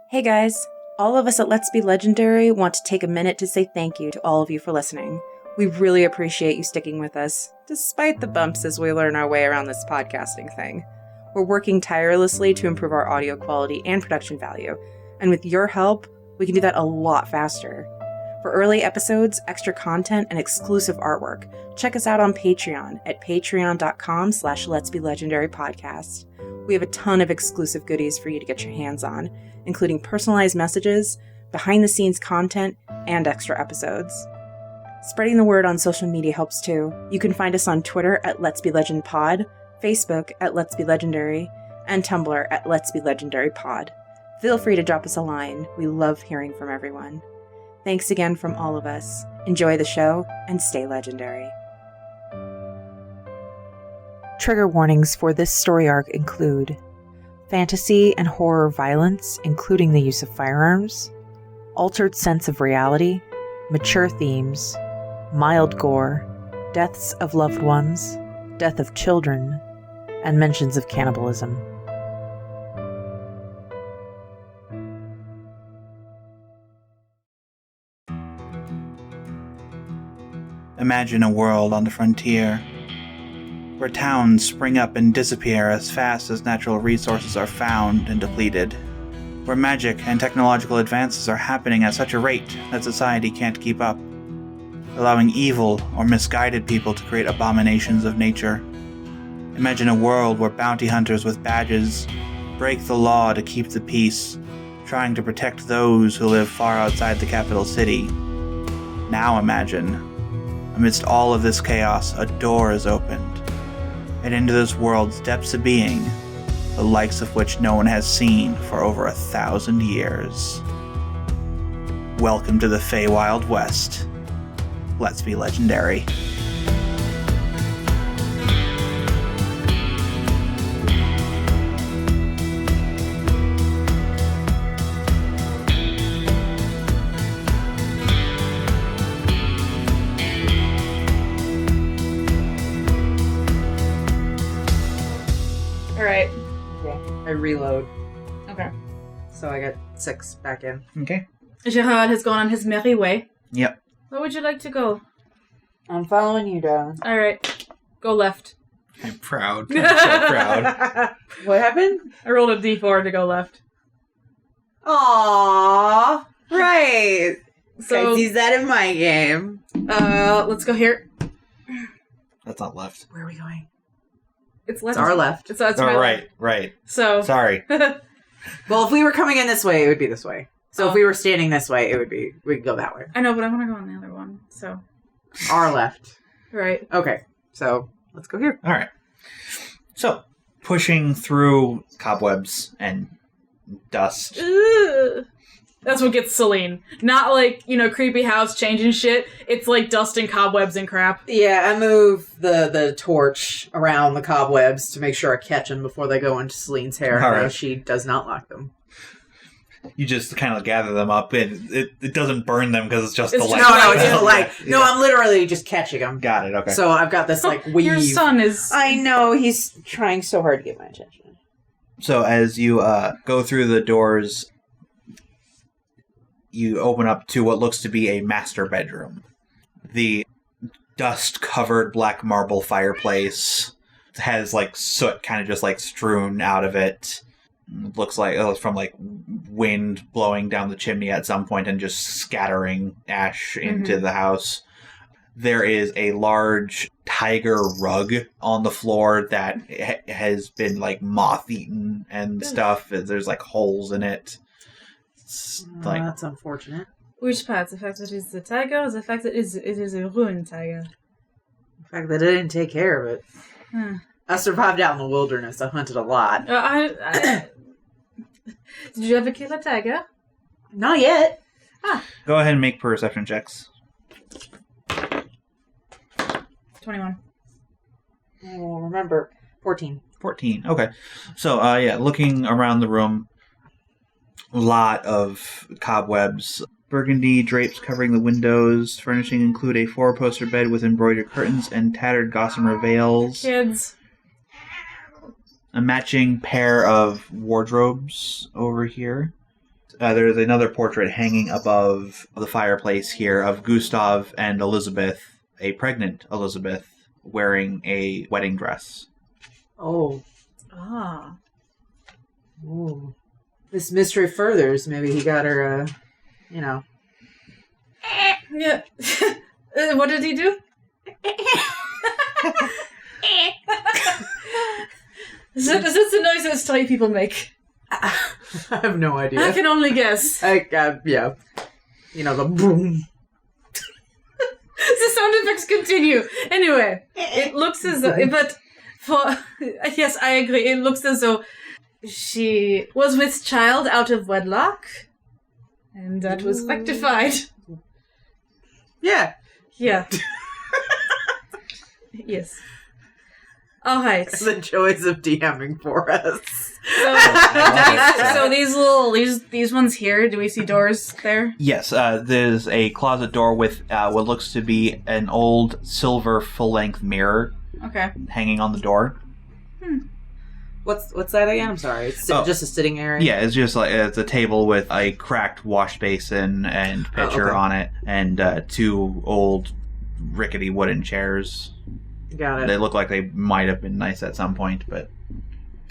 Hey guys, all of us at Let's Be Legendary want to take a minute to say thank you to all of you for listening. We really appreciate you sticking with us, despite the bumps as we learn our way around this podcasting thing. We're working tirelessly to improve our audio quality and production value, and with your help, we can do that a lot faster. For early episodes, extra content, and exclusive artwork, check us out on Patreon at patreon.com/letsbelegendarypodcast. We have a ton of exclusive goodies for you to get your hands on, including personalized messages, behind-the-scenes content, and extra episodes. Spreading the word on social media helps too. You can find us on Twitter at Let's Be Legend Pod, Facebook at Let's Be Legendary, and Tumblr at Let's Be Legendary Pod. Feel free to drop us a line. We love hearing from everyone. Thanks again from all of us. Enjoy the show and stay legendary. Trigger warnings for this story arc include fantasy and horror violence, including the use of firearms, altered sense of reality, mature themes, mild gore, deaths of loved ones, death of children, and mentions of cannibalism. Imagine a world on the frontier, where towns spring up and disappear as fast as natural resources are found and depleted, where magic and technological advances are happening at such a rate that society can't keep up, allowing evil or misguided people to create abominations of nature. Imagine a world where bounty hunters with badges break the law to keep the peace, trying to protect those who live far outside the capital city. Now imagine, amidst all of this chaos, a door is opened, and into this world's depths of being, the likes of which no one has seen for over 1,000 years. Welcome to the Feywild West. Let's be legendary. I reload. Okay. So I got 6 back in. Okay. Gerard has gone on his merry way. Yep. Where would you like to go? I'm following you, darling. Alright. Go left. I'm proud. I'm so proud. What happened? I rolled a d4 to go left. Aww. Right. So, Guys, use that in my game. let's go here. That's not left. Where are we going? It's left. It's our left. It's my left. Right. So. Sorry. Well, if we were coming in this way, it would be this way. So if we were standing this way, it would be, we could go that way. I know, but I want to go on the other one, so. Our left. Right. Okay. So let's go here. All right. So, pushing through cobwebs and dust. Ugh. That's what gets Seline. Not like, creepy house changing shit. It's like dust and cobwebs and crap. Yeah, I move the torch around the cobwebs to make sure I catch them before they go into Celine's hair. All right. She does not like them. You just kind of gather them up, and it doesn't burn them because it's just the light. No, it's just light. No, I'm literally just catching them. Got it, okay. So I've got this, weave. Your son is... I know, he's trying so hard to get my attention. So as you go through the doors, you open up to what looks to be a master bedroom. The dust-covered black marble fireplace has, soot kind of just, strewn out of it. It looks like it's from, wind blowing down the chimney at some point and just scattering ash into the house. There is a large tiger rug on the floor that has been, moth-eaten and stuff. There's, holes in it. That's unfortunate. Which part? The fact that it's the tiger or the fact that it is a ruined tiger? The fact that I didn't take care of it. I survived out in the wilderness. I hunted a lot. Did you ever kill a tiger? Not yet. Go ahead and make perception checks. 21. Oh, remember, 14. 14, okay. So, looking around the room, a lot of cobwebs. Burgundy drapes covering the windows. Furnishing include a 4-poster bed with embroidered curtains and tattered gossamer veils. Kids. A matching pair of wardrobes over here. There's another portrait hanging above the fireplace here of Gustav and Elizabeth, a pregnant Elizabeth, wearing a wedding dress. Oh. Ah. Ooh. This mystery furthers. Maybe he got her, Yeah. What did he do? Is that the noise that straight people make? I have no idea. I can only guess. Yeah. You know, the boom. The sound effects continue. Anyway, it looks as though... But for... Yes, I agree. It looks as though she was with child out of wedlock. And that was rectified. Yeah. Yeah. Yes. All right. The joys of DMing for us. So these ones here, do we see doors there? Yes, there's a closet door with what looks to be an old silver full-length mirror hanging on the door. What's that again? I'm sorry. It's just a sitting area? Yeah, it's just like it's a table with a cracked wash basin and pitcher on it, and 2 old rickety wooden chairs. Got it. They look like they might have been nice at some point, but...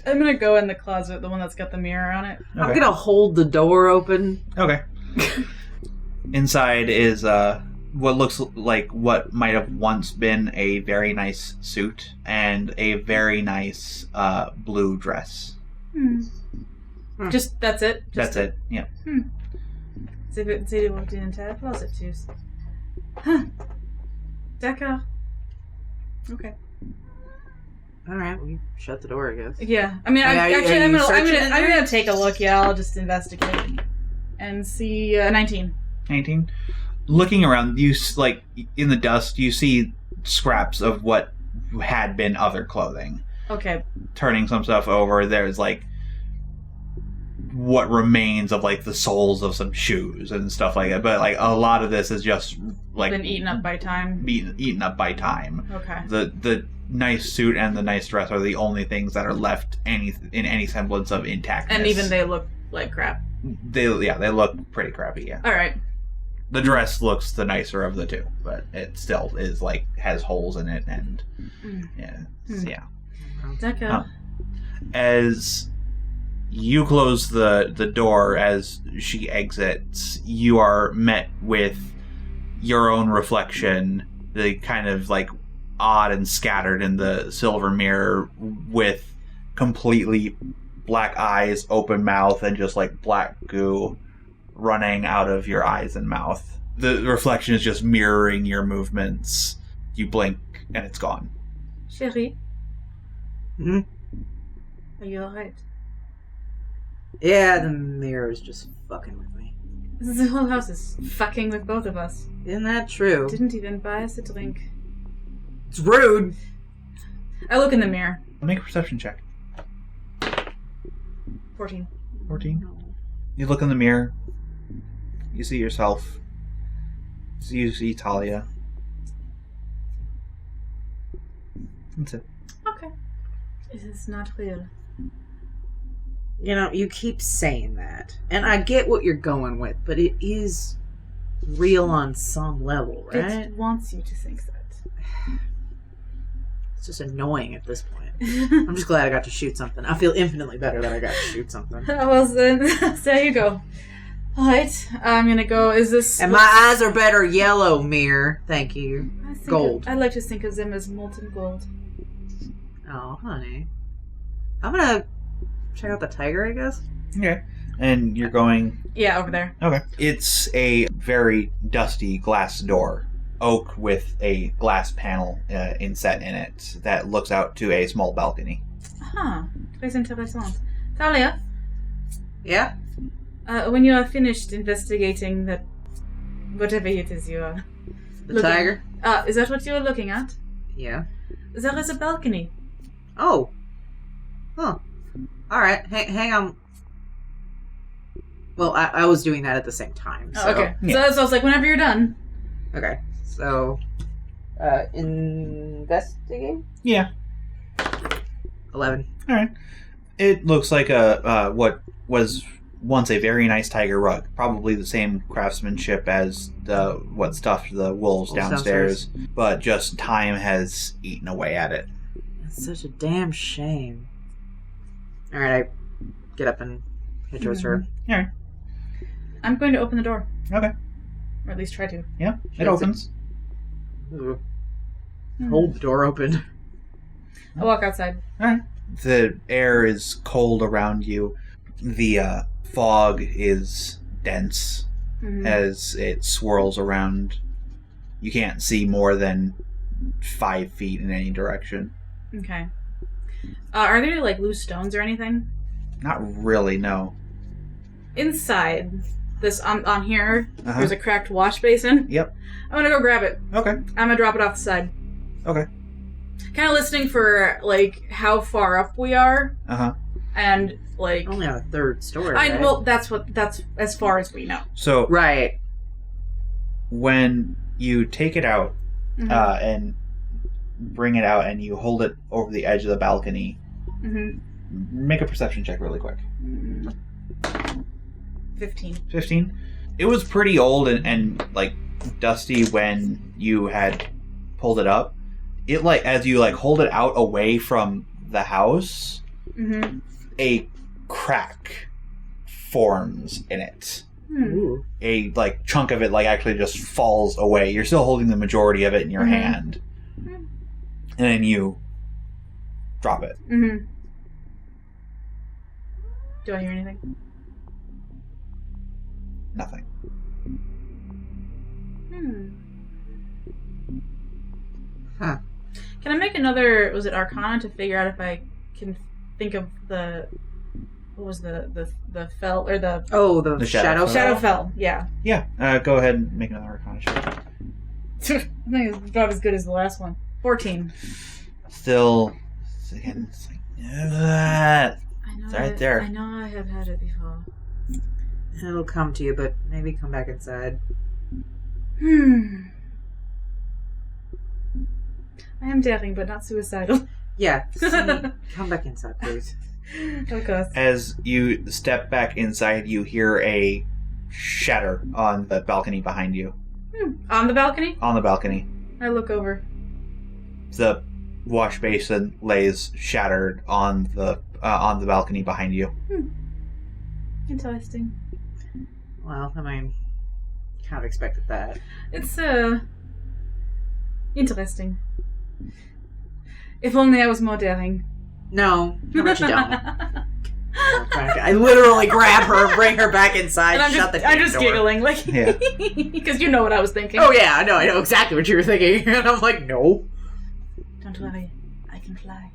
I'm gonna go in the closet, the one that's got the mirror on it. Okay. I'm gonna hold the door open. Okay. Inside is what looks like what might have once been a very nice suit and a very nice blue dress. Just that's it? That's it, yeah. C'est le entire closet, too. Huh. D'accord. Okay. All right, we shut the door, I guess. Yeah, I mean, I'm gonna take a look. Yeah, I'll just investigate and see 19. 19. Looking around, you like in the dust, you see scraps of what had been other clothing. Okay. Turning some stuff over, there's like what remains of like the soles of some shoes and stuff like that. But like a lot of this is just like been eaten up by time. Eaten up by time. Okay. The nice suit and the nice dress are the only things that are left in any semblance of intactness. And even they look like crap. They look pretty crappy. Yeah. All right. The dress looks the nicer of the two, but it still is like has holes in it and yeah. D'accord. As you close the door as she exits, you are met with your own reflection, the kind of like odd and scattered in the silver mirror with completely black eyes, open mouth, and just like black goo running out of your eyes and mouth. The reflection is just mirroring your movements. You blink and it's gone. Chérie? Hmm? Are you alright? Yeah, the mirror is just fucking with me. The whole house is fucking with both of us. Isn't that true? Didn't even buy us a drink. It's rude. I look in the mirror. Make a perception check. 14. 14? No. You look in the mirror. You see yourself. You see Talia. That's it. Okay. It is not real. You know, you keep saying that. And I get what you're going with, but it is real on some level, right? It wants you to think that. It's just annoying at this point. I'm just glad I got to shoot something. I feel infinitely better that I got to shoot something. Well, then, there you go. Alright, I'm gonna go. Is this... And my eyes are better yellow, mirror. Thank you. Gold. I'd like to think of them as molten gold. Oh, honey. I'm gonna check out the tiger, I guess. Okay. And you're going... Yeah, over there. Okay. It's a very dusty glass door. Oak with a glass panel inset in it that looks out to a small balcony. Très intéressant. Talia? Yeah? When you are finished investigating that... whatever it is you are... The tiger? Is that what you are looking at? Yeah. There is a balcony. Oh. Huh. Alright, hang on. Well, I was doing that at the same time. So. Oh, okay. Yeah. So I was like, whenever you're done. Okay. So, investigate? Yeah. 11. Alright. It looks like what was once a very nice tiger rug, probably the same craftsmanship as what stuffed the wolves downstairs, but just time has eaten away at it. It's such a damn shame. All right, I get up and head towards her. All right. I'm going to open the door. Okay. Or at least try to. Yeah, it opens. Ooh. Hold the door open. I walk outside. All right. The air is cold around you. The fog is dense as it swirls around. You can't see more than 5 feet in any direction. Okay. Are there like loose stones or anything? Not really, no. Inside this on here, there's a cracked wash basin. Yep. I'm gonna go grab it. Okay. I'm gonna drop it off the side. Okay. Kind of listening for like how far up we are. And like only on the 3rd story. Right? Well, that's as far as we know. So right. When you take it out and bring it out and you hold it over the edge of the balcony, make a perception check really quick. 15. It was pretty old and like dusty when you had pulled it up. It like as you like hold it out away from the house, a crack forms in it. Ooh. A like chunk of it like actually just falls away. You're still holding the majority of it in your hand, and then you drop it. Do I hear anything? Nothing. Huh. Can I make another? Was it Arcana to figure out if I can think of the? What was the fell or the? Oh, the shadow. Shadowfell. Yeah. Yeah. Go ahead and make another Arcana check. I think it's about as good as the last one. 14. Still, again, it's like that. It's right there. I know I have had it before. It'll come to you, but maybe come back inside. I am daring, but not suicidal. Yeah. Come back inside, please. Of course. As you step back inside, you hear a shatter on the balcony behind you. On the balcony? On the balcony. I look over. The wash basin lays shattered on the balcony behind you. Interesting. Well, I mean, kind of expected that. It's interesting. If only I was more daring. No, I bet you don't. I literally grab her, bring her back inside, and shut the damn I'm just door. giggling, like, Yeah. because you know what I was thinking. Oh yeah, I know exactly what you were thinking, and I'm like, no. Don't worry, I can fly.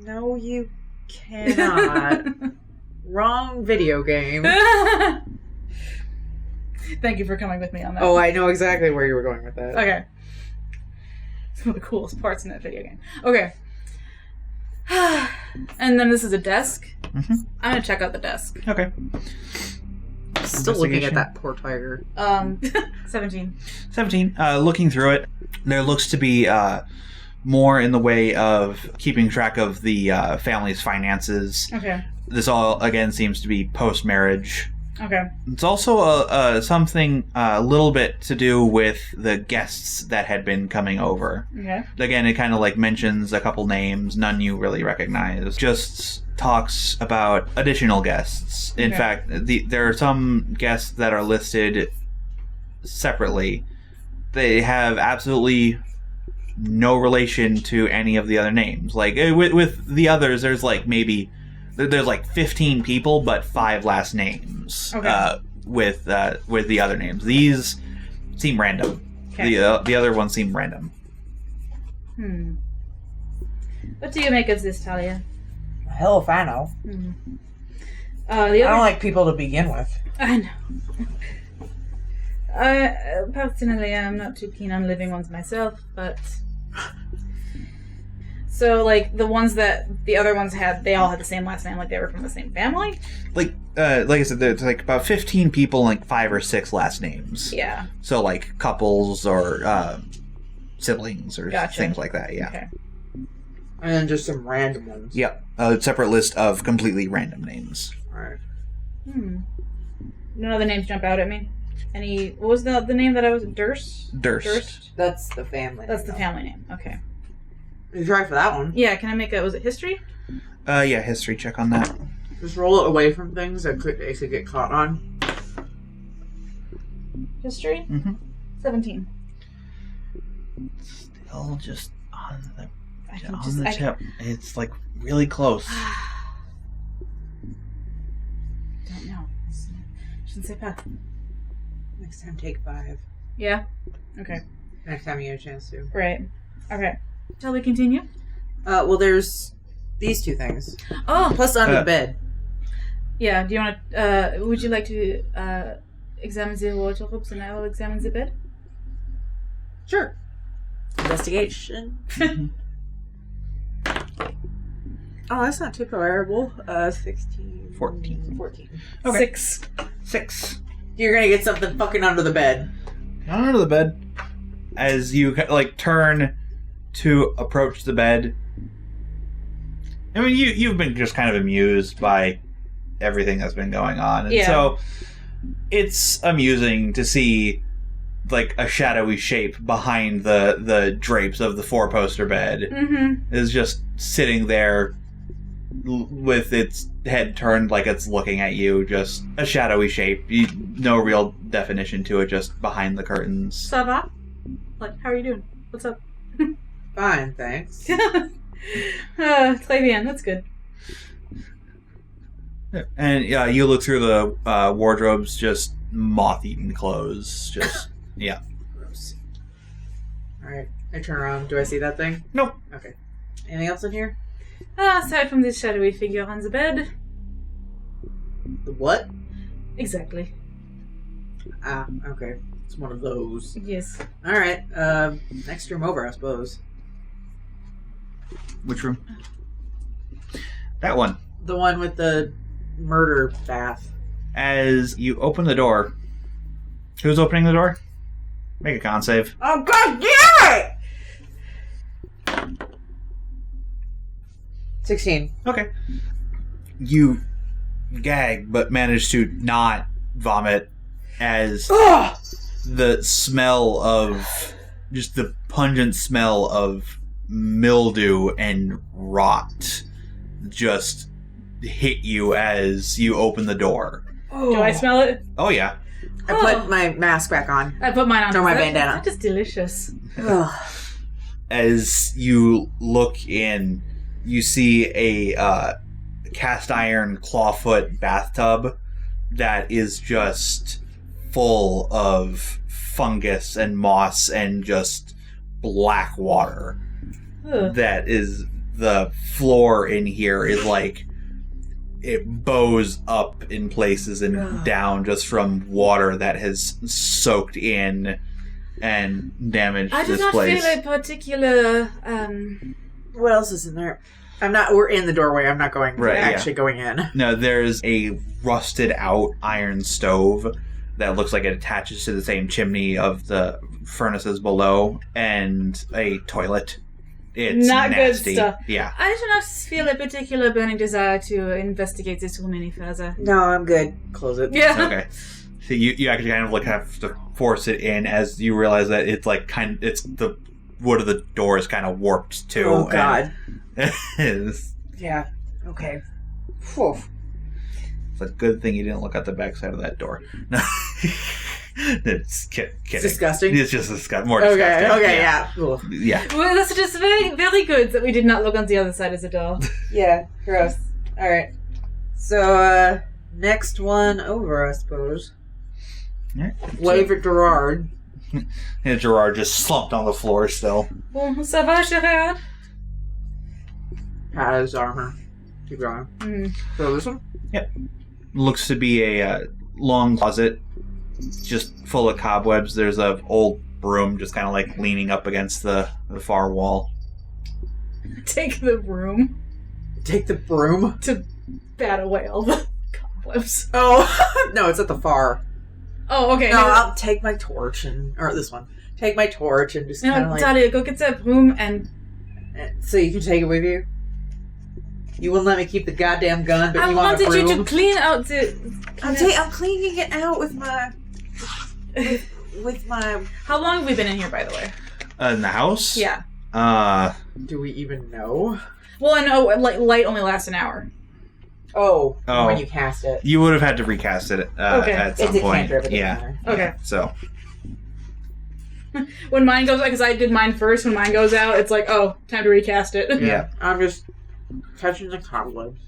No, you cannot. Wrong video game. Thank you for coming with me on that. Oh, I know exactly where you were going with that. Okay. It's one of the coolest parts in that video game. Okay. And then this is a desk. I'm gonna check out the desk. Okay. Still looking at that poor tiger. 17. 17. Looking through it, there looks to be more in the way of keeping track of the family's finances. Okay. This all, again, seems to be post-marriage. Okay. It's also something a little bit to do with the guests that had been coming over. Okay. Again, it kind of like mentions a couple names, none you really recognize. Just talks about additional guests. In fact, there are some guests that are listed separately. They have absolutely no relation to any of the other names. Like with the others, there's like maybe there's like 15 people, but 5 last names. Okay. With the other names, these seem random. Okay. The other ones seem random. What do you make of this, Talia? Hell if I know. I don't like people to begin with. I know. Personally, I'm not too keen on living ones myself, but... So, like, the ones that the other ones had, they all had the same last name, like they were from the same family? Like I said, there's like about 15 people, like 5 or 6 last names. Yeah. So, like, couples or siblings or things like that, yeah. Okay. And then just some random ones. Yep. A separate list of completely random names. Alright. None of the names jump out at me. What was the name that I was... Durst? Durst. That's the family. That's the family name. Okay. You try for that one. Yeah, can I make was it history? Yeah, history check on that. Just roll it away from things that could get caught on. History? 17. Still just on the I tip. It's like really close. Don't know. Shouldn't say path. Next time, take 5. Yeah? Okay. Next time you get a chance to. Right. Okay. Shall we continue? Well, there's these 2 things. Oh! Plus under the bed. Yeah, do you want to, would you like to, examine the wardrobes and I will examine the bed? Sure. Investigation. Oh, that's not too terrible. 16. 14. 14. Okay. 6. You're gonna get something fucking under the bed. Not under the bed. As you turn to approach the bed. I mean, you've been just kind of amused by everything that's been going on, and so it's amusing to see a shadowy shape behind the drapes of the 4-poster bed is just sitting there with its head turned like it's looking at you, just a shadowy shape. No real definition to it, just behind the curtains. Ça va? How are you doing? What's up? Fine, thanks. Très bien, that's good. And you look through the wardrobes, just moth-eaten clothes, just, yeah. Gross. Alright, I turn around. Do I see that thing? Nope. Okay. Anything else in here? Aside from this shadowy figure on the bed. The what? Exactly. Ah, okay. It's one of those. Yes. Alright, next room over, I suppose. Which room? That one. The one with the murder bath. As you open the door, who's opening the door? Make a con save. Oh, God damn it! 16. Okay. You gag, but manage to not vomit as the smell of, just the pungent smell of mildew and rot just hit you as you open the door. Do I smell it? Oh, yeah. I put my mask back on. I put mine on. Or my bandana. That is delicious. As you look in, you see a cast iron clawfoot bathtub that is just full of fungus and moss and just black water. Ugh. That is, the floor in here is it bows up in places and down just from water that has soaked in and damaged I do this not place. feel a particular, What else is in there? We're in the doorway. I'm not going, Right, going in. No, there's a rusted out iron stove that looks like it attaches to the same chimney of the furnaces below, and a toilet. It's not nasty. good stuff. Yeah. I do not feel a particular burning desire to investigate this room any further. No, I'm good. Close it. Yeah. Okay. So you actually kind of have to force it in as you realize that it's it's the wood of the door is kind of warped too. Oh, God. It's Yeah. Okay. Whew. a good thing you didn't look out the backside of that door. No. It's kidding. It's disgusting. It's just more disgusting. Okay, yeah. Cool. Yeah. Well, that's just very, very good that we did not look on the other side of the door. Yeah, gross. Alright. So, next one over, I suppose. Yeah. Wave at Gerard. And Gerard just slumped on the floor still. Bon, ça va, Gerard? Pat his armor. Keep going. So this one? Yep. Looks to be a long closet, just full of cobwebs. There's a old broom just kind of leaning up against the far wall. Take the broom Take the broom? to bat away all the cobwebs. Oh, no, it's at the far. Oh, okay. No, I'll take my torch or this one. Take my torch and just kind of Talia, go get that broom and So you can take it with you? You wouldn't let me keep the goddamn gun, but you want a broom? I wanted you to clean out the... I'm cleaning it out with my... with my... How long have we been in here, by the way? In the house? Yeah. Do we even know? Well, I know light only lasts an hour. Oh, when you cast it. You would have had to recast it at some point. Yeah. Okay. So. When mine goes out, because I did mine first, when mine goes out, it's like, oh, time to recast it. Yeah. I'm just touching the cobwebs.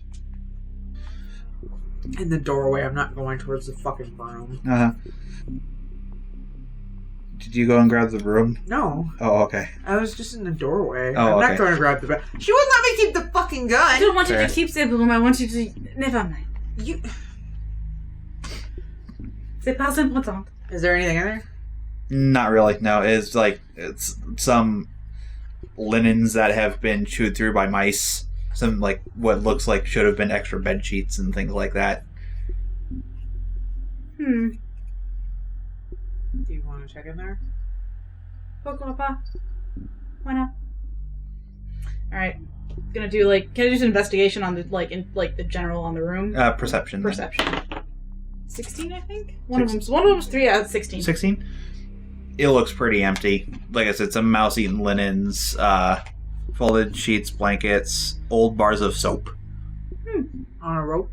In the doorway, I'm not going towards the fucking broom. Uh-huh. Did you go and grab the broom? No. Oh, okay. I was just in the doorway. Oh, I'm not going to grab the broom. She wouldn't let me keep the fucking gun! I don't want you to keep the broom, I want you to... Never mind. You... C'est pas important. Is there anything in there? Not really, no. It's some linens that have been chewed through by mice. Some, what looks like should have been extra bed sheets and things like that. Do you want to check in there? Pourquoi pas? Why not? Alright. Gonna do, can I do some investigation on the, the general on the room? Perception. Perception. 16, I think? One of them's 3 out of 16. 16? It looks pretty empty. Like I said, some mouse-eaten linens, folded sheets, blankets, old bars of soap. On a rope?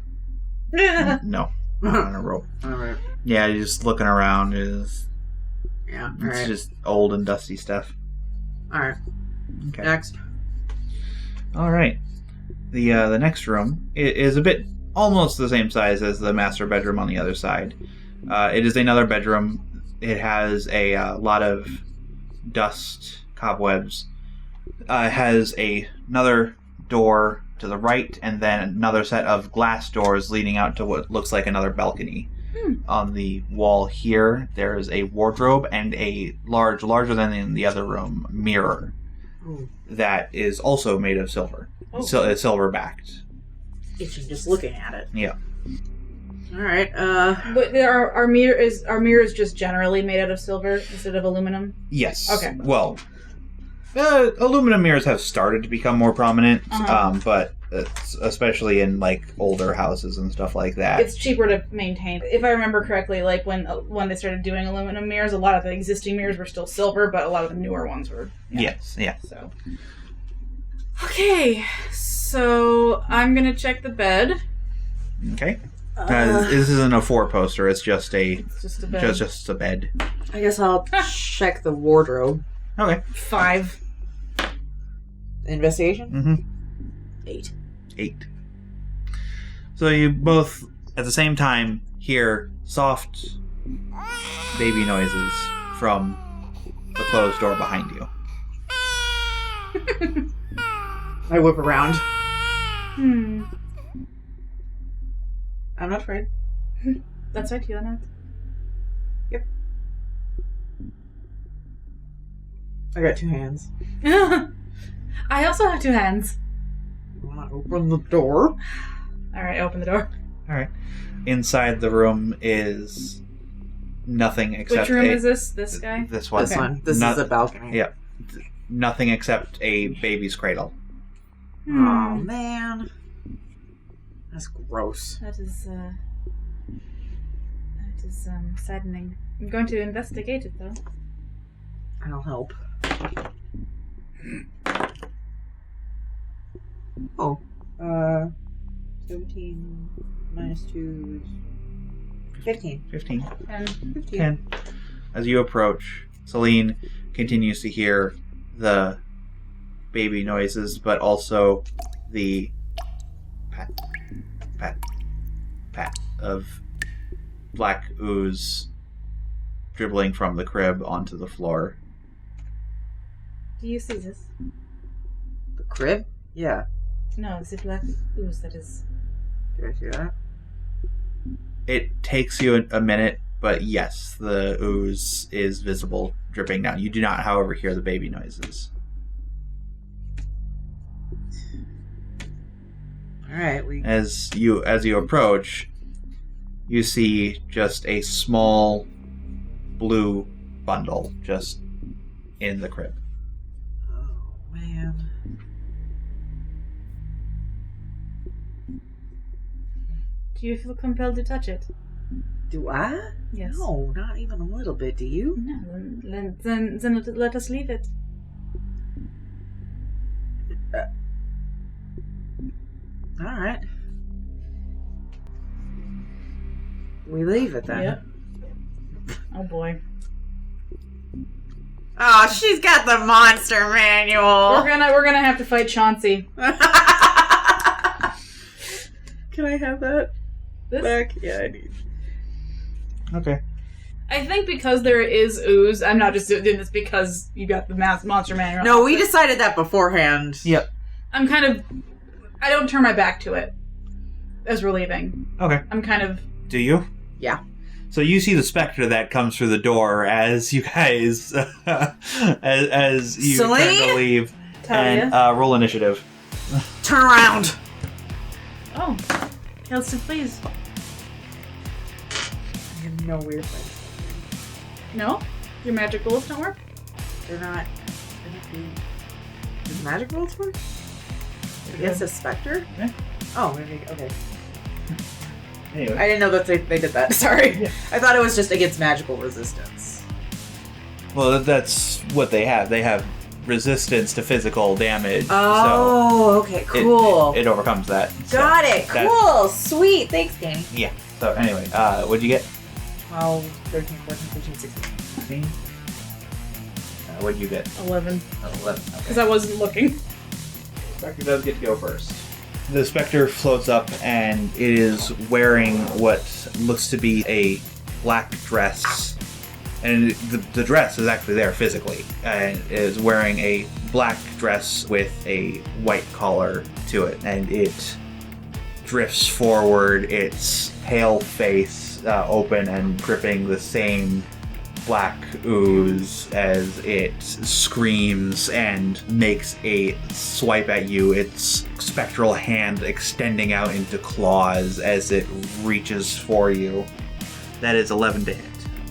Yeah. No, not on a rope. Alright. Yeah, you're just looking around. It's just old and dusty stuff. Alright. Okay. Next. Alright. The next room is a bit almost the same size as the master bedroom on the other side. It is another bedroom. It has a lot of dust, cobwebs. It has another door to the right, and then another set of glass doors leading out to what looks like another balcony. On the wall here, there is a wardrobe and a larger than in the other room, mirror that is also made of silver. Silver backed. Itching just looking at it. Yeah. Alright, But our mirror is just generally made out of silver instead of aluminum? Yes. Okay. Well, aluminum mirrors have started to become more prominent, but especially in older houses and stuff like that. It's cheaper to maintain. If I remember correctly, when they started doing aluminum mirrors, a lot of the existing mirrors were still silver, but a lot of the newer ones were. Yes. Yeah. So. Okay, so I'm gonna check the bed. Okay. This isn't a 4-poster. It's just a bed. Just a bed. I guess I'll check the wardrobe. Okay. 5. Investigation? Mm-hmm. 8. So you both, at the same time, hear soft baby noises from the closed door behind you. I whip around. I'm not afraid. That's right, you're not. Yep. I got 2 hands. I also have 2 hands. You want to open the door? Alright, open the door. Alright. Inside the room is nothing except Which room is this? This guy? This one. This one. This is a balcony. Yeah. Nothing except a baby's cradle. Oh, man. That's gross. That is saddening. I'm going to investigate it, though. I'll help. Oh. 17 minus 2 is 15. 15. 10. 10. As you approach, Seline continues to hear the baby noises, but also the pat, pat, pat of black ooze dribbling from the crib onto the floor. Do you see this? The crib? Yeah. No, it's a black ooze that is... Do I see that? It takes you a minute, but yes, the ooze is visible dripping down. You do not, however, hear the baby noises. Alright, As you approach, you see just a small blue bundle just in the crib. Oh, man. Do you feel compelled to touch it? Do I? Yes. No, not even a little bit. Do you? No, then let us leave it. All right. We leave it then. Yep. Oh boy. Oh, she's got the monster manual. We're gonna have to fight Chauncey. Can I have that This? back? Yeah, I need. Okay. I think because there is ooze, I'm not just doing this because you got the monster manual. No, we decided that beforehand. Yep. I don't turn my back to it as we're leaving. Okay. I'm kind of... Do you? Yeah. So you see the specter that comes through the door as you guys, as you turn to Seline? leave. Talia? And roll initiative. Turn around. Oh. Kelsey, please. I have no weird things. No? Your magic bullets don't work? They're not. Does magic rolls work? I guess a specter? Yeah. Oh, maybe. Okay. Anyway. I didn't know that they did that. Sorry. Yeah. I thought it was just against magical resistance. Well, that's what they have. They have resistance to physical damage. Oh, okay, So cool. it overcomes that. So Got it. that- Cool. Sweet. Thanks, Danny. Yeah. So anyway, what'd you get? 12, 13, 14, 15, 16. 16. What'd you get? 11. 11. Because I wasn't looking. Spectre does get to go first. The Spectre floats up and it is wearing what looks to be a black dress. And the dress is actually there physically. And it is wearing a black dress with a white collar to it. And it drifts forward, its pale face open and dripping the same black ooze as it screams and makes a swipe at you, its spectral hand extending out into claws as it reaches for you. That is 11 to hit.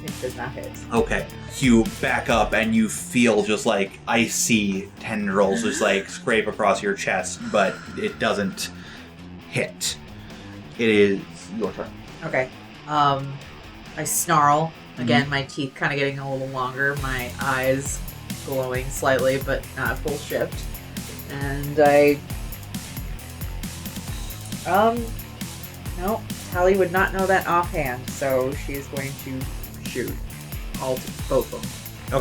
It does not hit. Okay. You back up and you feel just like icy tendrils just like scrape across your chest, but it doesn't hit. It is your turn. Okay. I snarl. Again, my teeth kind of getting a little longer. My eyes glowing slightly, but not full shift. And I... No. Talia would not know that offhand, so she is going to shoot both of them.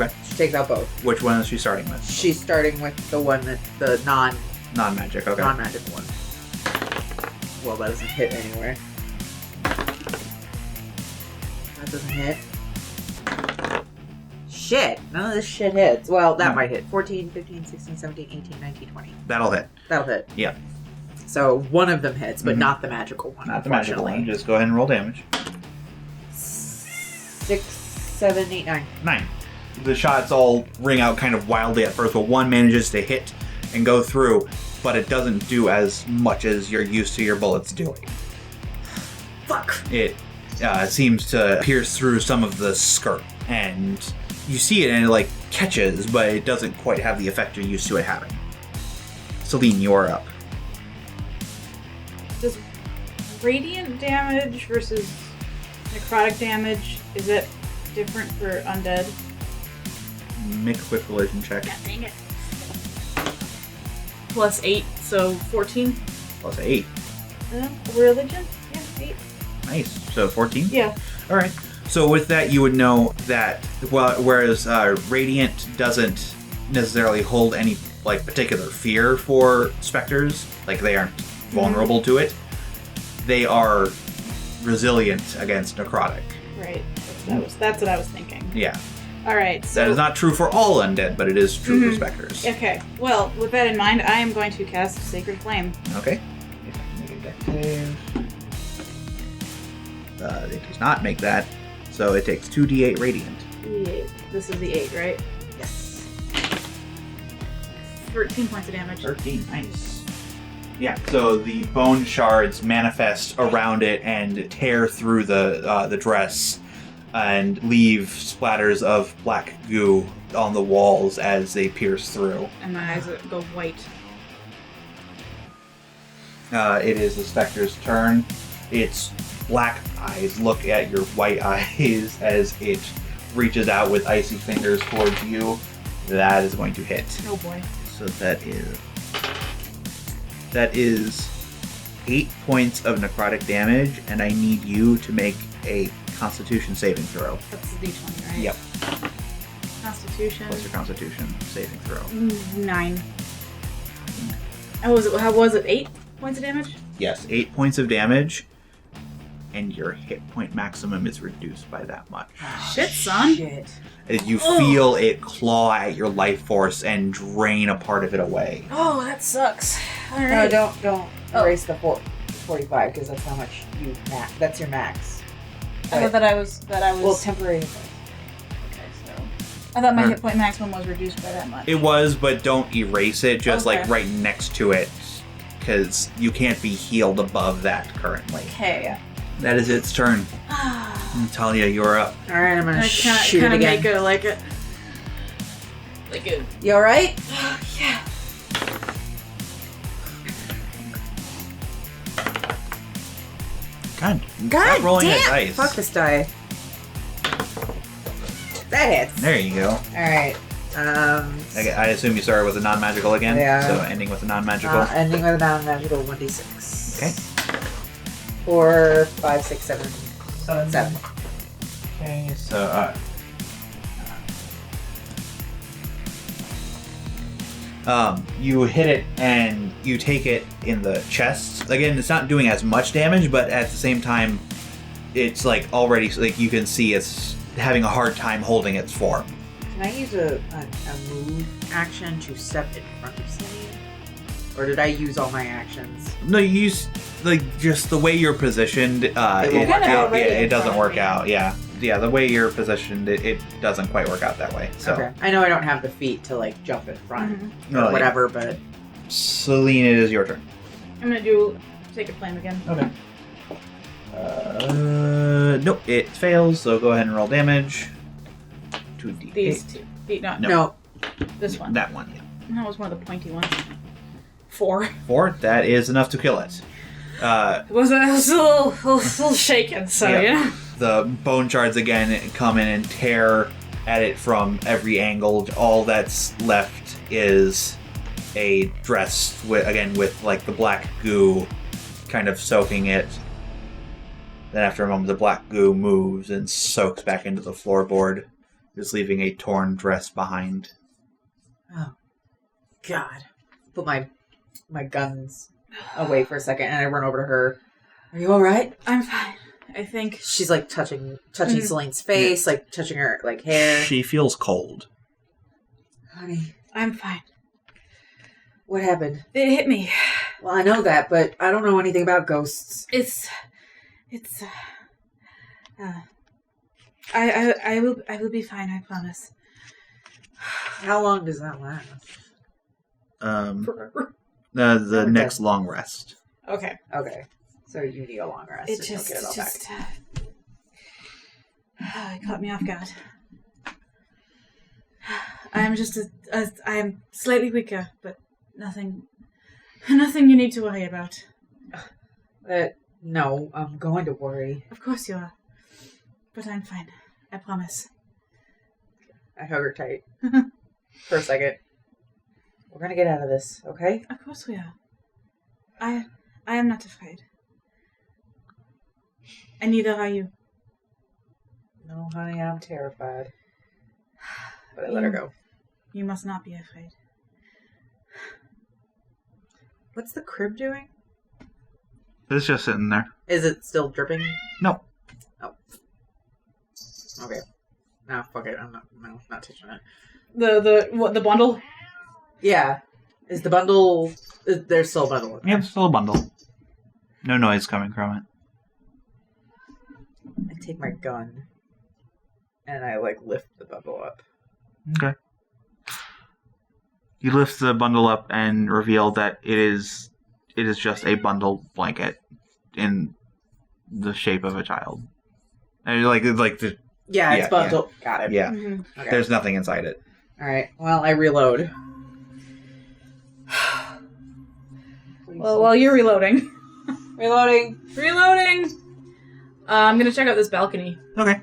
Okay. She takes out both. Which one is she starting with? She's starting with the one that the Non-magic, okay. non-magic one. Well, that doesn't hit anyway. That doesn't hit. Shit! None of this shit hits. Well, that might hit. 14, 15, 16, 17, 18, 19, 20. That'll hit. That'll hit. Yeah. So one of them hits, but Mhm. not the magical one. Not the magical one. unfortunately. Just go ahead and roll damage. 6, 7, 8, 9. 9. The shots all ring out kind of wildly at first, but one manages to hit and go through, but it doesn't do as much as you're used to your bullets doing. Fuck! It seems to pierce through some of the skirt, and you see it and it like catches, but it doesn't quite have the effect you're used to it having. Celine, you're up. Does radiant damage versus necrotic damage, is it different for undead? Make a quick religion check. God dang it. Plus 8, so 14. Plus 8. Religion? Yeah, 8. Nice. So 14? Yeah. All right. So with that, you would know that whereas Radiant doesn't necessarily hold any like particular fear for specters, like they aren't vulnerable to it, they are resilient against necrotic. Right. That's what I was thinking. Yeah. All right. So That is not true for all undead, but it is true for specters. Okay. Well, with that in mind, I am going to cast Sacred Flame. Okay. If I can make a dex save. It does not make that, so it takes 2d8 radiant. The 8. This is the 8, right? Yes. 13 points of damage. 13, nice. Yeah, so the bone shards manifest around it and tear through the dress and leave splatters of black goo on the walls as they pierce through. And my eyes go white. It is the Spectre's turn. its black eyes look at your white eyes as it reaches out with icy fingers towards you. That is going to hit. Oh boy. So that is 8 points of necrotic damage, and I need you to make a Constitution saving throw. That's the d20, right? Yep. Constitution. What's your Constitution saving throw? 9. How was it? 8 points of damage? Yes, 8 points of damage, and your hit point maximum is reduced by that much. Shit, son. Shit. As you feel it claw at your life force and drain a part of it away. Oh, that sucks. All No, right. don't erase the 45 because that's how much you max. That's your max. I thought that I was. Well, temporary. Okay, so I thought my hit point maximum was reduced by that much. It was, but don't erase it, just Okay. like right next to it, because you can't be healed above that currently. Okay. That is its turn. Talia, you're up. All right, I'm gonna I shoot it kind of again. make it like a. You all right? Yeah. God, God stop rolling damn! that dice. Fuck this die. That hits. There you go. All right. I assume you started with a non-magical again? Yeah. So ending with a non-magical. Ending with a non-magical 1d6. Okay. 4, 5, 6, 7. 7. Okay, so... you hit it and you take it in the chest. Again, it's not doing as much damage, but at the same time, it's like already, like you can see it's having a hard time holding its form. Can I use a move action to step in front of Seline? Or did I use all my actions? No, you use, like, just the way you're positioned, it doesn't work out, yeah. Yeah, the way you're positioned, it doesn't quite work out that way, so. Okay. I know I don't have the feet to, like, jump in front or whatever, but... Celine, it is your turn. I'm gonna do Sacred Flame again. Okay. Nope, it fails, so go ahead and roll damage. 2d8. These two. No. This one. That one, yeah. That was one of the pointy ones. 4. 4, that is enough to kill it. I was a little shaken, so yeah. The bone shards again come in and tear at it from every angle. All that's left is a dress with like the black goo kind of soaking it. Then after a moment, the black goo moves and soaks back into the floorboard, just leaving a torn dress behind. Oh, God. Put my guns away for a second, and I run over to her. Are you all right? I'm fine. I think She's like touching Celine's face, like touching her like hair. She feels cold. Honey, I'm fine. what happened? It hit me. Well, I know that, but I don't know anything about ghosts. I will be fine, I promise. How long does that last? Forever. The next long rest. Okay. Okay, so you need a long rest. It and you'll get it all back. It caught me off guard. I'm just I'm slightly weaker, but nothing you need to worry about. No, I'm going to worry. Of course you are. But I'm fine. I promise. I hug her tight for a second. We're gonna get out of this, okay? Of course we are. I am not afraid. And neither are you. No, honey, I'm terrified. But I let her go. You must not be afraid. What's the crib doing? It's just sitting there. Is it still dripping? No. Oh. Okay. No, fuck it. I'm not touching it. The bundle? Yeah. Is the bundle... There's still a bundle in there. Yeah, it's still a bundle. No noise coming from it. I take my gun and I like lift the bundle up. Okay. You lift the bundle up and reveal that it is just a bundled blanket in the shape of a child. And like the Yeah, it's bundled. Yeah. Got it. Yeah. Mm-hmm. Okay. There's nothing inside it. Alright, well, I reload. Well, while you're reloading, Reloading! I'm gonna check out this balcony. Okay.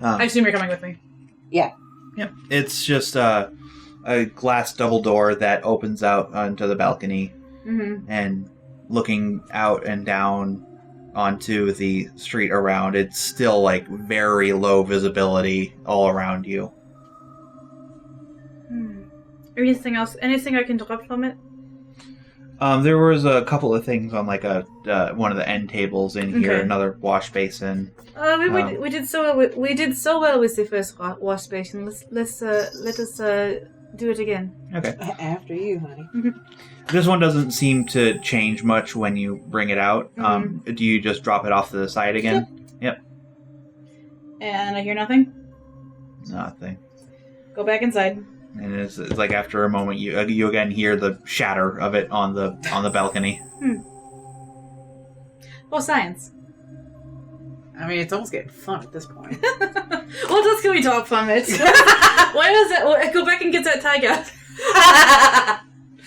I assume you're coming with me. Yeah. Yep. It's just a glass double door that opens out onto the balcony, and looking out and down onto the street around, it's still like very low visibility all around you. Anything else? Anything I can drop from it? There was a couple of things on like a one of the end tables in here, Okay. another wash basin. We did so well. We did so well with the first wash basin. Let us do it again. Okay. After you, honey. This one doesn't seem to change much when you bring it out. Do you just drop it off to the side again? Yep. And I hear nothing. Nothing. Go back inside. And it's like after a moment, you again hear the shatter of it on the balcony. Oh, science. I mean, it's almost getting fun at this point. What else can we talk from it? Why does it? Go back and get that tiger.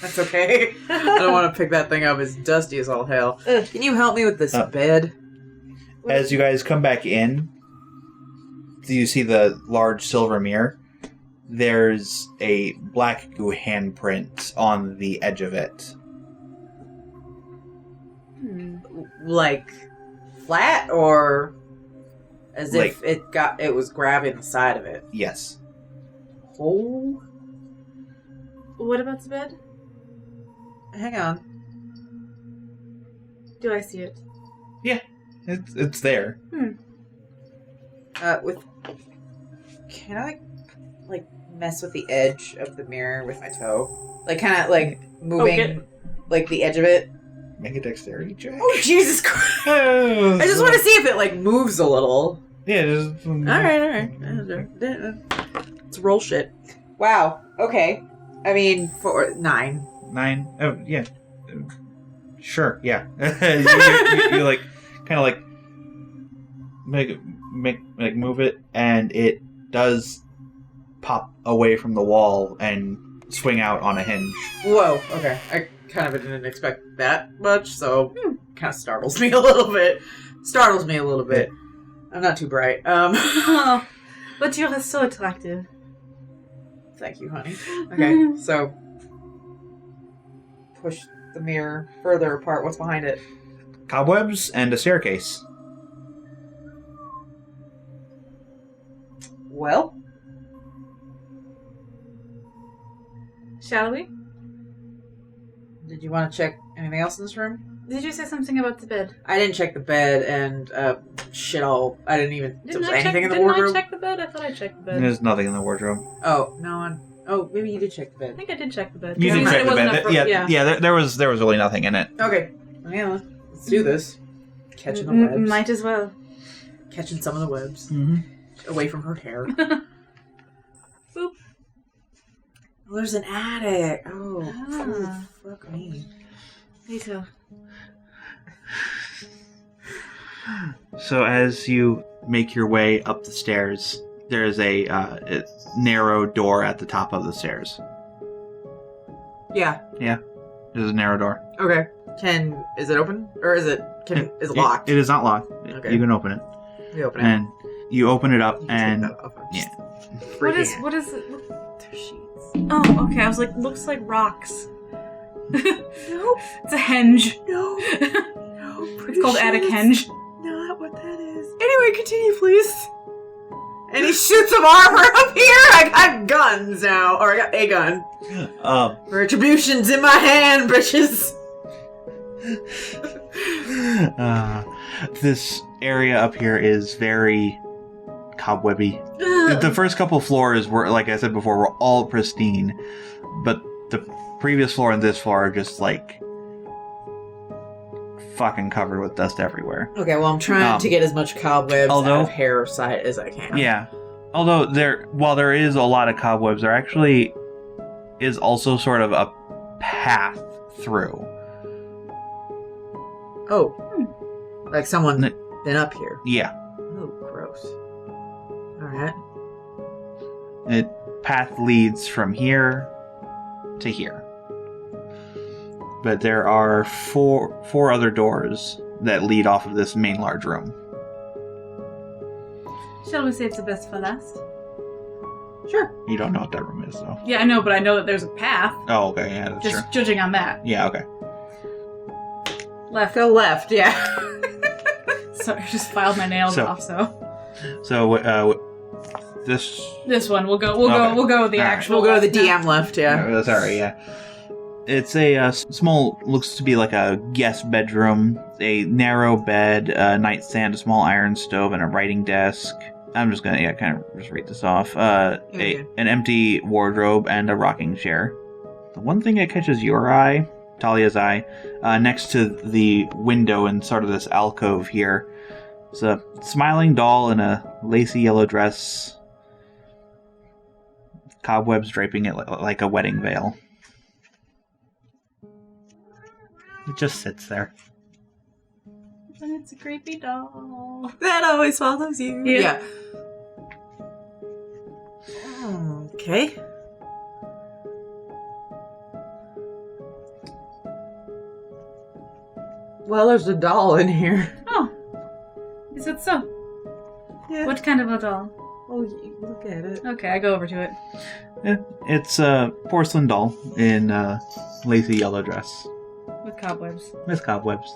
That's okay. I don't want to pick that thing up. It's dusty as all hell. Can you help me with this bed? As you guys come back in, do you see the large silver mirror? There's a black goo handprint on the edge of it. Like flat, or as Like- if it was grabbing the side of it? Yes. Oh, What about the bed? hang on. Do I see it? It's there. Can I like mess with the edge of the mirror with my toe? Like kind of like moving like the edge of it? Make a dexterity check. Oh, Jesus Christ. I just want to see if it like moves a little. Yeah, just... All right. It's roll shit. Wow. Okay. I mean, for 9. 9. Oh, yeah. Sure, yeah. you like, kind of like, move it, and it does pop away from the wall and swing out on a hinge. Whoa. Okay. I kind of didn't expect that much, so kind of startles me a little bit. I'm not too bright. Oh, but you're so attractive. Thank you, honey. Okay, so push the mirror further apart. What's behind it? Cobwebs and a staircase. Well, Shall we? did you want to check anything else in this room? Did you say something about the bed? I didn't check the bed and shit all. I didn't even. Didn't was I anything check, in the didn't wardrobe? I check the bed? I thought I checked the bed. There's nothing in the wardrobe. Oh no! Oh, maybe you did check the I bed. think I did check the bed. You Yeah, did said check it the wasn't bed. up for- Yeah, there was really nothing in it. Okay, yeah, let's do this. Catching the webs. Might as well. Catching some of the webs Mm-hmm. away from her hair. Boop. Oh, there's an attic. Oh, Ah. fuck me. Me too. So as you make your way up the stairs, there's a narrow door at the top of the stairs. Yeah. There's a narrow door. Okay. Is it open or is it locked? It is not locked. Okay. You can open it. You open it. And you open it up, You can and take that off. I'm just What is freaking it? out. They're sheets. Oh, okay. I was like, looks like rocks. Nope. It's a henge. No. It's called attic henge. Not what that is. Anyway, continue, please. And he shoots some armor up here. I got guns now, or I got a gun. Retribution's in my hand, bitches. This area up here is very cobwebby. The first couple floors were, like I said before, were all pristine, but the previous floor and this floor are just like fucking covered with dust everywhere. Okay, well, I'm trying to get as much cobwebs out of hair side as I can. Yeah. Although while there is a lot of cobwebs, there actually is also sort of a path through. Oh. Like someone been up here. Yeah. Oh, gross. Alright. The path leads from here to here. But there are four other doors that lead off of this main large room. Shall we save the best for last? Sure. You don't know what that room is, though. Yeah, I know, but I know that there's a path. Oh, okay, yeah, that's Just true. judging on that. Yeah, okay. Left. Go left, yeah. Sorry, I just filed my nails off, so. So, this one, we'll go with the All actual. We'll go to the left now. DM left, yeah. Sorry, yeah. It's a small, looks to be like a guest bedroom. A narrow bed, a nightstand, a small iron stove, and a writing desk. I'm just gonna, kind of just read this off. An empty wardrobe and a rocking chair. The one thing that catches your eye, Talia's eye, next to the window in sort of this alcove here, is a smiling doll in a lacy yellow dress, cobwebs draping it like a wedding veil. It just sits there. And it's a creepy doll. That always follows you. Yeah. Okay. Well, there's a doll in here. Oh. Is it so? Yeah. What kind of a doll? Oh, look at it. Okay, I go over to it. Yeah, it's a porcelain doll in a lacy yellow dress. With cobwebs. With cobwebs.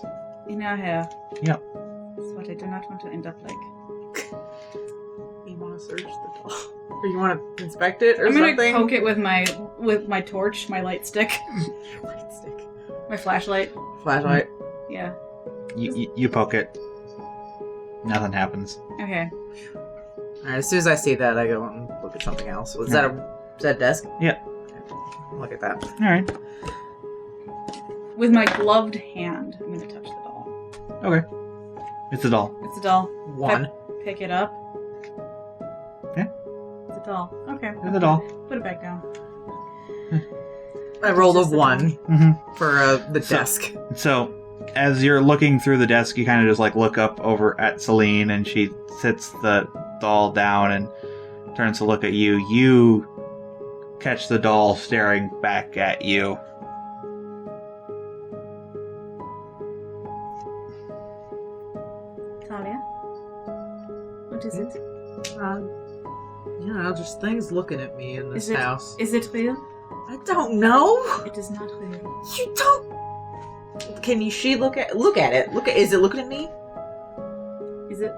In our hair. Yep. That's what I do not want to end up like. You want to search the doll? Or you want to inspect it or I'm something? gonna poke it with my torch, my light stick. Light stick. My flashlight. Flashlight. Yeah. You poke it. Nothing happens. Okay. Alright, as soon as I see that, I go and look at something else. Is that a desk? Yeah. Look at that. Alright. With my gloved hand, I'm gonna touch the doll. Okay. It's a doll. It's a doll. One. Pick it up. Okay. It's a doll. Okay. It's a doll. Put it back down. I rolled a 1 for the So- desk. So, as you're looking through the desk, you kind of just look up over at Seline, and she sits the doll down and turns to look at you. You catch the doll staring back at you. Talia? What is it? You know, just things looking at me in this house. Is it real? I don't know. It is not real. You don't. Can you? She look at it? Is it looking at me? Is it?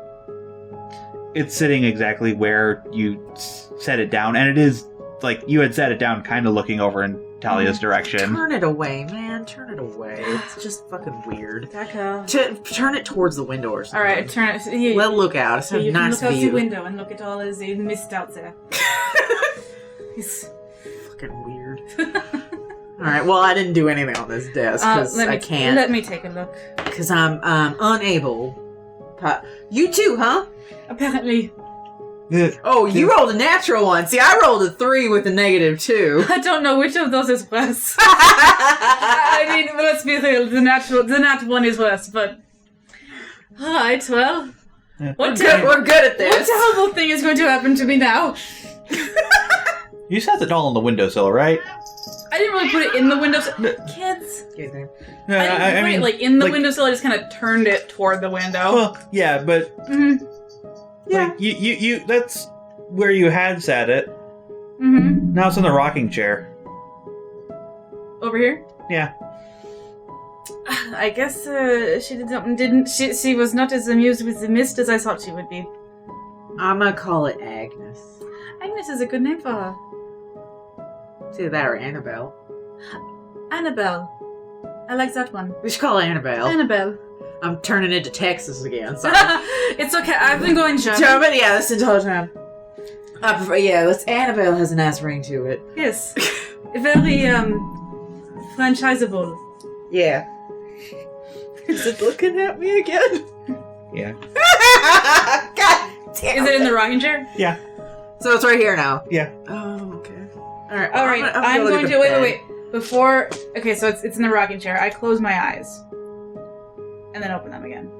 It's sitting exactly where you set it down, and it is like you had set it down, kind of looking over in Talia's direction. Turn it away, man. Turn it away. It's just fucking weird. Becca. Turn it towards the window or something. Alright, turn it. Yeah, Well, look out. It's a you nice can look out the view. window and look at all the mist out there. It's Fucking weird. Alright, well, I didn't do anything on this desk because I can't. Let me take a look. Because I'm unable. You too, huh? Apparently. Oh, you rolled a natural one. See, I rolled a 3 with a -2. I don't know which of those is worse. I mean, let's be real. The nat one is worse, but alright. Well, Yeah. We're good at this. What terrible thing is going to happen to me now? You set the doll on the windowsill, right? I didn't really put it in the windowsill. Kids. No, I didn't put it in the windowsill. I just kind of turned it toward the window. Well, yeah, but Yeah. you that's where you had set it. Mm-hmm. Now it's in the rocking chair. Over here. Yeah. I guess she didn't. She was not as amused with the mist as I thought she would be. I'm gonna call it Agnes. Agnes is a good name for her. It's either that or Annabelle. Annabelle. I like that one. We should call it Annabelle. Annabelle. I'm turning into Texas again. Sorry. It's okay. I've been going German. German, yeah, this entire time. I prefer, Annabelle has a nice ring to it. Yes. Very franchisable. Yeah. Is it looking at me again? Yeah. God damn Is it in the rocking chair? Yeah. So it's right here now. Yeah. Oh, okay. Alright. All right. I'm going to wait. Before. Okay, so it's in the rocking chair. I close my eyes, and then open them again.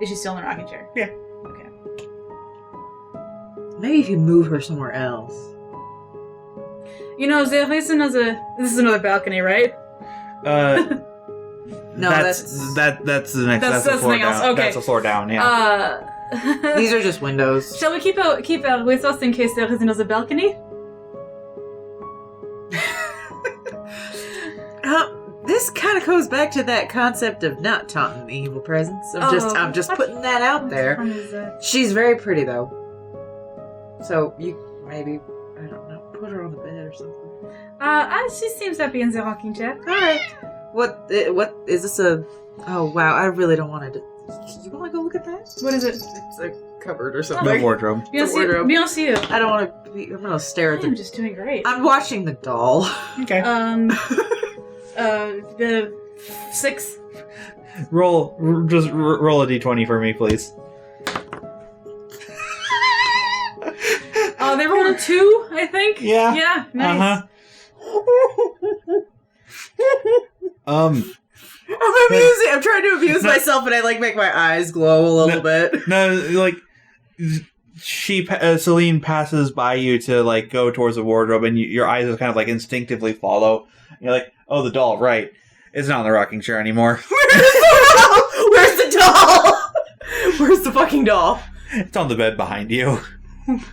Is she still in the rocking chair? Yeah. Okay. Maybe you can move her somewhere else. You know, there is another. This is another balcony, right? No, that's the next. That's the floor something else. down. Okay. That's the floor down. Yeah. These are just windows. Shall we keep her with us in case there is another balcony? This kind of goes back to that concept of not taunting the evil presence. I'm just putting that out there. What fun is that? She's very pretty though. So you maybe, I don't know, put her on the bed or something. She seems happy in the rocking chair. All right. What is this a? Oh wow! I really don't want to. You want to go look at that? What is it? It's a cupboard or The something. wardrobe. Bien wardrobe. sûr. I don't want to be. I'm gonna stare at I'm the. just doing great. I'm watching the doll. Okay. The 6. Roll a d20 for me, please. Oh, they rolled a 2, I think. Yeah. Yeah. Nice. I'm trying to amuse myself, and I make my eyes glow a little bit. No, Seline passes by you to go towards the wardrobe, and your eyes just kind of instinctively follow. And you're like, oh, the doll, right? It's not in the rocking chair anymore. Where's the doll? Where's the fucking doll? It's on the bed behind you.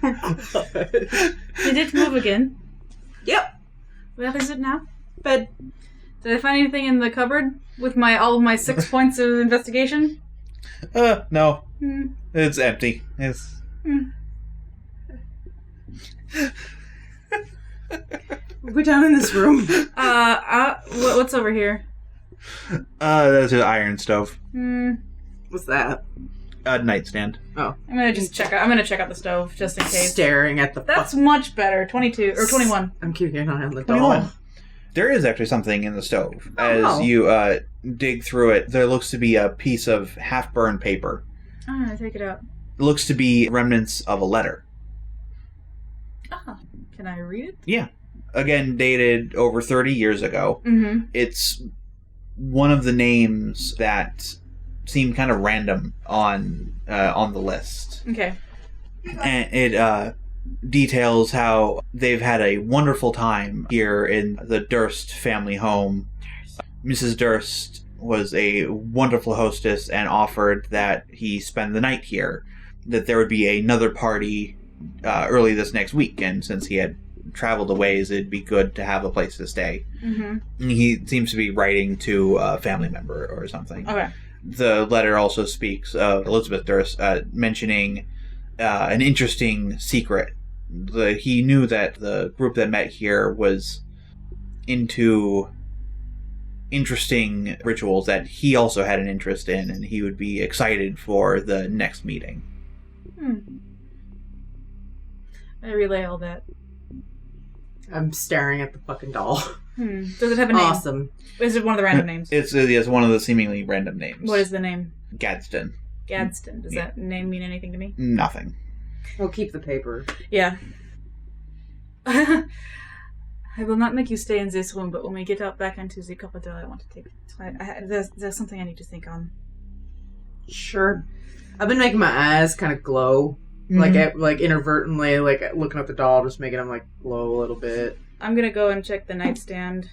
Did it move again? Yep. Where is it now? Bed. Did I find anything in the cupboard with all of my 6 points of investigation? No. It's empty. It's... We're down in this room. What's over here? That's an iron stove. What's that? A nightstand. Oh. I'm gonna check out the stove just in case. Staring at the. That's much better. 22 or 21. I'm keeping an eye on the 21. doll. There is actually something in the stove. Oh. As you dig through it, there looks to be a piece of half-burned paper. I'm gonna take it out. It looks to be remnants of a letter. Ah, can I read it? Yeah. Again, dated over 30 years ago. Mm-hmm. It's one of the names that seemed kind of random on the list. Okay. And it details how they've had a wonderful time here in the Durst family home. Mrs. Durst was a wonderful hostess and offered that he spend the night here, that there would be another party early this next week, and since he had traveled a ways, it'd be good to have a place to stay. Mm-hmm. He seems to be writing to a family member or something. Okay. The letter also speaks of Elizabeth Durst mentioning an interesting secret. He knew that the group that met here was into interesting rituals that he also had an interest in, and he would be excited for the next meeting. I relay all that. I'm staring at the fucking doll. Does it have a name? Awesome. Is it one of the random names? It's one of the seemingly random names. What is the name? Gadsden. Gadsden. Does that name mean anything to me? Nothing. We'll keep the paper. Yeah. I will not make you stay in this room, but when we get out back into the corridor, I want to take... There's something I need to think on. Sure. I've been making my eyes kind of glow. Like inadvertently, looking at the doll, just making them glow a little bit. I'm gonna go and check the nightstand.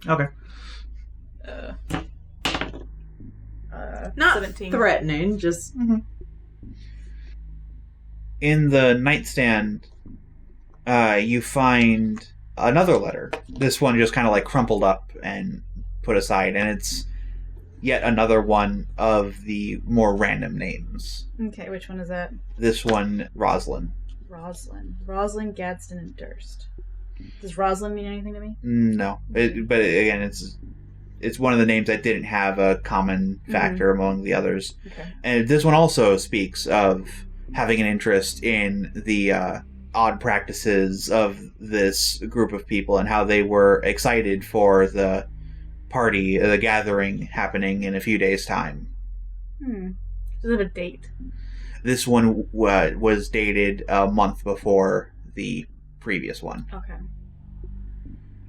Okay. Not 17. threatening, just... In the nightstand, you find another letter. This one just kind of crumpled up and put aside, and it's yet another one of the more random names. Okay, which one is that? This one, Roslyn. Roslyn, Gadsden, and Durst. Does Roslyn mean anything to me? No, but again, it's one of the names that didn't have a common factor among the others. Okay. And this one also speaks of having an interest in the odd practices of this group of people and how they were excited for the party, the gathering happening in a few days' time. Does it have a date? This one was dated a month before the previous one. Okay.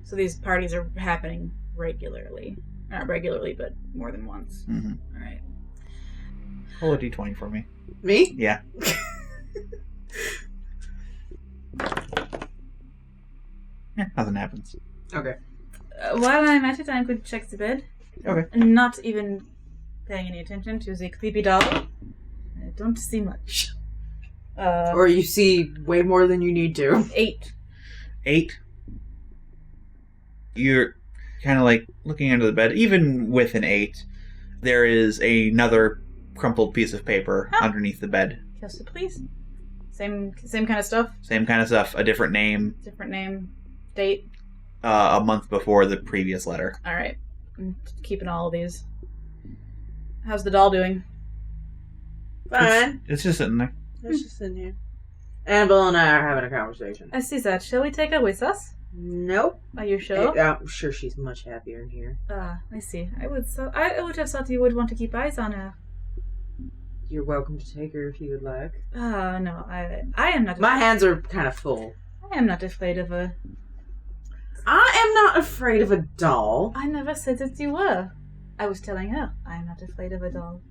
So these parties are happening regularly. Not regularly, but more than once. Mm-hmm. All right. Roll a d20 for me. Me? Yeah. Yeah, nothing happens. Okay. While I'm at it, I'm going to check the bed. Okay. Not even paying any attention to the creepy doll. I don't see much. Or you see way more than you need to. 8. 8. You're kind of like looking under the bed. Even with an 8, there is another crumpled piece of paper underneath the bed. Yes, please. Same kind of stuff? Same kind of stuff. A different name. Different name. Date. A month before the previous letter. Alright. I'm keeping all of these. How's the doll doing? Fine. It's just sitting there. It's just in here. Annabelle and I are having a conversation. I see that. Shall we take her with us? Nope. Are you sure? I'm sure she's much happier in here. I see. I would have thought you would want to keep eyes on her. You're welcome to take her if you would like. No. I am not. My hands are kind of full. I am not afraid of her. I am not afraid of a doll. I never said that you were. I was telling her I am not afraid of a doll.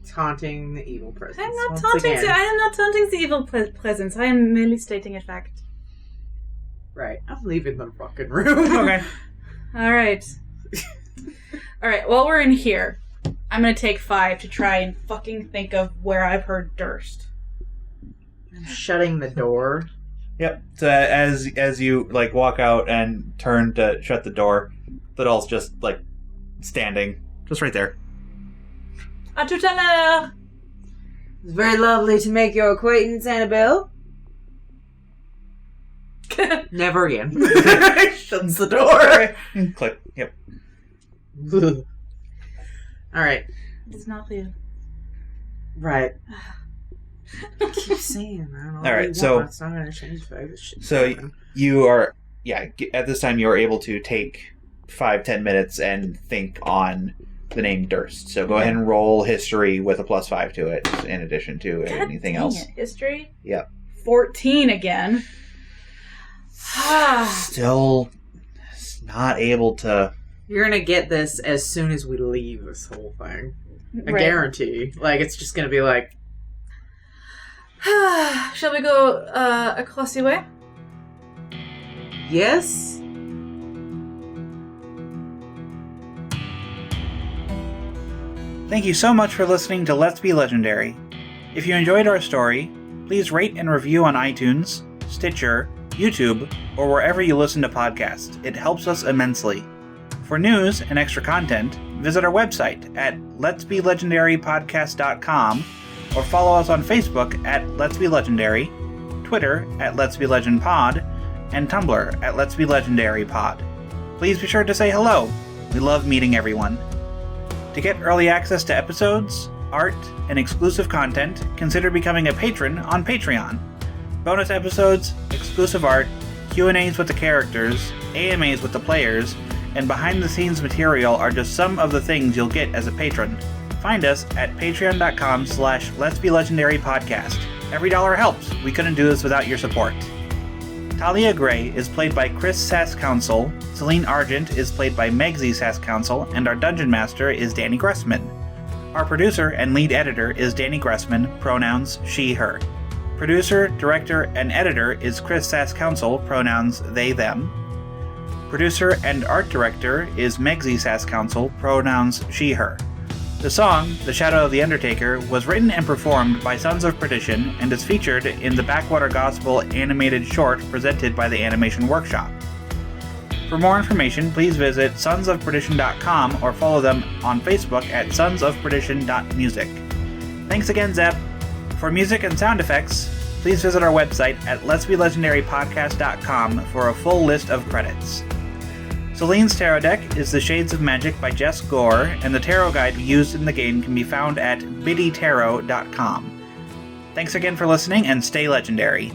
Taunting the evil presence. I am not taunting the evil presence. I am merely stating a fact. Right. I'm leaving the fucking room. Okay. Alright. Alright, while we're in here, I'm gonna take 5 to try and fucking think of where I've heard Durst. I'm shutting the door. Yep. So as you like walk out and turn to shut the door, the doll's just like standing, just right there. À tout à l'heure! It's very lovely to make your acquaintance, Annabelle. Never again. Shuts the door. Click. Yep. All right. It's not real. Right. I keep saying that. All right. So it's not gonna change the fact that shit's So happening. you are, at this time you are able to take 5-10 minutes and think on the name Durst. So go ahead and roll history with a +5 to it in addition to God anything dang else. It. History? Yep. 14 again. Still not able to. You're gonna get this as soon as we leave this whole thing. I Right. guarantee. Like, it's just gonna be like... Shall we go across the way? Yes? Thank you so much for listening to Let's Be Legendary. If you enjoyed our story, please rate and review on iTunes, Stitcher, YouTube, or wherever you listen to podcasts. It helps us immensely. For news and extra content, visit our website at letsbelegendarypodcast.com or follow us on Facebook at Let's Be Legendary, Twitter at Let's Be Legend Pod, and Tumblr at Let's Be Legendary Pod. Please be sure to say hello. We love meeting everyone. To get early access to episodes, art, and exclusive content, consider becoming a patron on Patreon. Bonus episodes, exclusive art, Q&As with the characters, AMAs with the players, and behind-the-scenes material are just some of the things you'll get as a patron. Find us at patreon.com/letsbelegendarypodcast. Every dollar helps. We couldn't do this without your support. Talia Gray is played by Chris Sass-Council, Seline Argent is played by Megsy Sass-Council, and our Dungeon Master is Danny Gressman. Our producer and lead editor is Danny Gressman, pronouns she, her. Producer, director, and editor is Chris Sass-Council, pronouns they, them. Producer and art director is Megsy Sass-Council, pronouns she, her. The song, The Shadow of the Undertaker, was written and performed by Sons of Perdition and is featured in the Backwater Gospel animated short presented by the Animation Workshop. For more information, please visit sonsofperdition.com or follow them on Facebook at sonsofperdition.music. Thanks again, Zep. For music and sound effects, please visit our website at letsbelegendarypodcast.com for a full list of credits. Celine's tarot deck is The Shades of Magic by Jess Gore, and the tarot guide used in the game can be found at biddytarot.com. Thanks again for listening, and stay legendary.